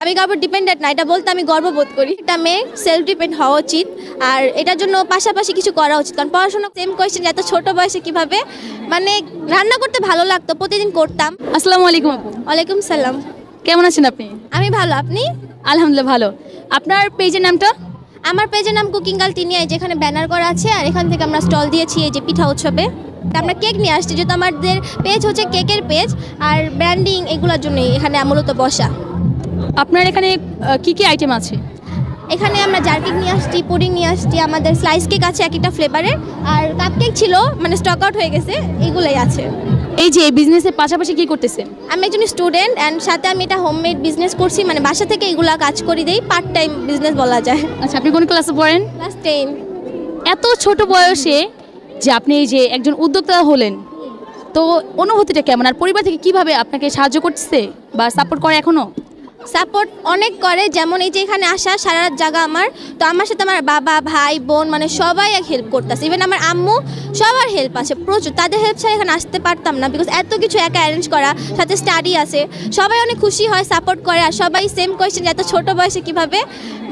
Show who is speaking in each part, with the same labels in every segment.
Speaker 1: আমি কারোর ডিপেন্ডেন্ট না, এটা বলতে আমি গর্ববোধ করি। একটা মেয়ে সেলফ ডিপেন্ড হওয়া উচিত, আর এটার জন্য পাশাপাশি কিছু করা উচিত। কারণ পড়াশোনা সেম কোয়েশ্চেন, এত ছোট বয়সে কিভাবে মানে রান্না করতে ভালো লাগতো, প্রতিদিন করতাম।
Speaker 2: আসসালামু আলাইকুম আপু,
Speaker 1: ওয়ালাইকুম সালাম।
Speaker 2: কেমন আছেন আপনি?
Speaker 1: আমি ভালো, আপনি?
Speaker 2: আলহামদুলিল্লাহ ভালো। আপনার পেজের নামটা?
Speaker 1: আমার পেজের নাম কুকিং গার্ল তিনিয়া, যেখানে ব্যানার করা আছে, আর এখান থেকে আমরা স্টল দিয়েছি এই যে পিঠা উৎসবে। আমরা কেক নিয়ে আসছি, যেহেতু আমাদের পেজ হচ্ছে কেকের পেজ, আর ব্র্যান্ডিং এগুলোর জন্যই এখানে মূলত বসা।
Speaker 2: আপনার এখানে কি কি আইটেম আছে?
Speaker 1: এখানে আমরা জার কেক নিয়ে আসছি, পুডিং নিয়ে আসছি, আমাদের স্লাইস কেক আছে এক একটা ফ্লেভারের, আর কাপ কেক ছিল মানে স্টক আউট হয়ে গেছে, এগুলোই আছে।
Speaker 2: এই যে এই বিজনেসের পাশাপাশি কি করতেছেন?
Speaker 1: আমি একজন স্টুডেন্ট, অ্যান্ড সাথে আমি এটা হোমমেড বিজনেস করছি, মানে বাসা থেকে এগুলা কাজ করি দেই, পার্ট টাইম বিজনেস বলা যায়।
Speaker 2: আচ্ছা, আপনি কোন ক্লাসে পড়েন?
Speaker 1: ক্লাস 10।
Speaker 2: এত ছোট বয়সে যে আপনি এই যে একজন উদ্যোক্তা হলেন, তো অনুভূতিটা কেমন? আর পরিবার থেকে কিভাবে আপনাকে সাহায্য করতেছে বা সাপোর্ট করে এখনো?
Speaker 1: সাপোর্ট অনেক করে, যেমন এই যে এখানে আসা সারা রাত জায়গা আমার, তো আমার সাথে আমার বাবা ভাই বোন মানে সবাই এক হেল্প করতেছে, ইভেন আমার আম্মু, সবার হেল্প আছে প্রচুর। তাদের হেল্প ছাড়া এখানে আসতে পারতাম না, বিকজ এত কিছু একা অ্যারেঞ্জ করা, সাথে স্টাডি আছে। সবাই অনেক খুশি হয়, সাপোর্ট করে, আর সবাই সেম কোয়েশ্চেন, এত ছোট বয়সে কিভাবে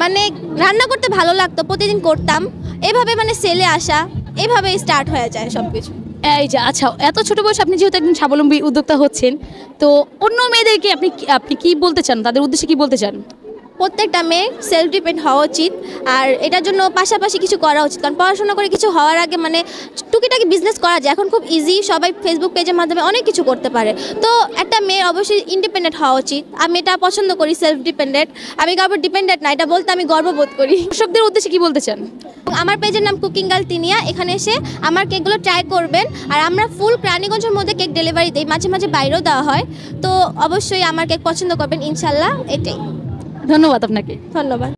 Speaker 1: মানে রান্না করতে ভালো লাগতো, প্রতিদিন করতাম। এভাবে মানে সেলে আসা, এভাবেই স্টার্ট হয়ে যায় সব কিছু।
Speaker 2: এই যে আচ্ছা, এত ছোট বয়সে আপনি যেহেতু একজন স্বাবলম্বী উদ্যোক্তা হচ্ছেন, তো অন্য মেয়েদেরকে আপনি কি বলতে চান, তাদের উদ্দেশ্যে কি বলতে চান?
Speaker 1: প্রত্যেকটা মেয়ে সেলফ ডিপেন্ড হওয়া উচিত, আর এটার জন্য পাশাপাশি কিছু করা উচিত। কারণ পড়াশোনা করে কিছু হওয়ার আগে মানে টুকিটাকি বিজনেস করা যায়, এখন খুব ইজি, সবাই ফেসবুক পেজের মাধ্যমে অনেক কিছু করতে পারে। তো একটা মেয়ে অবশ্যই ইন্ডিপেন্ডেন্ট হওয়া উচিত। আমি এটা পছন্দ করি, সেলফ ডিপেন্ডেন্ট। আমি কারোর ডিপেন্ডেন্ট না, এটা বলতে আমি গর্ববোধ করি।
Speaker 2: দর্শকদের উদ্দেশ্যে কি বলতে চান?
Speaker 1: আমার পেজের নাম কুকিং গার্ল তিনিয়া, এখানে এসে আমার কেকগুলো ট্রাই করবেন। আর আমরা ফুল রানীগঞ্জের মধ্যে কেক ডেলিভারি দিই, মাঝে মাঝে বাইরেও দেওয়া হয়। তো অবশ্যই আমার কেক পছন্দ করবেন ইনশাল্লাহ। এটাই।
Speaker 2: ধন্যবাদ আপনাকে।
Speaker 1: ধন্যবাদ।